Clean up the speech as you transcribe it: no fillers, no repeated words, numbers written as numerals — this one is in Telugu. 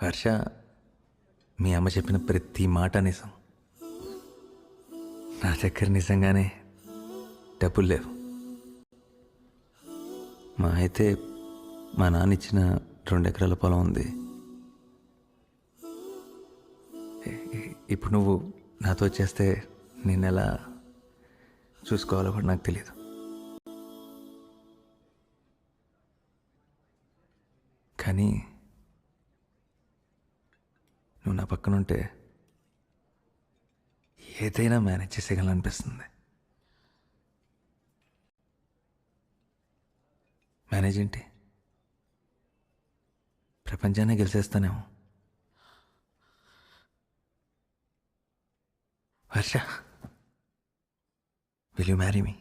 హర్ష, మీ అమ్మ చెప్పిన ప్రతి మాట నిజం. నా దగ్గర నిజంగానే డబ్బులు లేవు. మా అయితే మా నాన్న ఇచ్చిన 2 ఎకరాల పొలం ఉంది. ఇప్పుడు నువ్వు నాతో వచ్చేస్తే నేను ఎలా చూసుకోవాలో కూడా నాకు తెలియదు. కానీ నువ్వు నా పక్కన ఉంటే ఏదైనా మేనేజ్ చేసేయాలనిపిస్తుంది. మేనేజ్ ఏంటి, ప్రపంచాన్ని గెలిచేస్తానేమో. Harsha, will you marry me?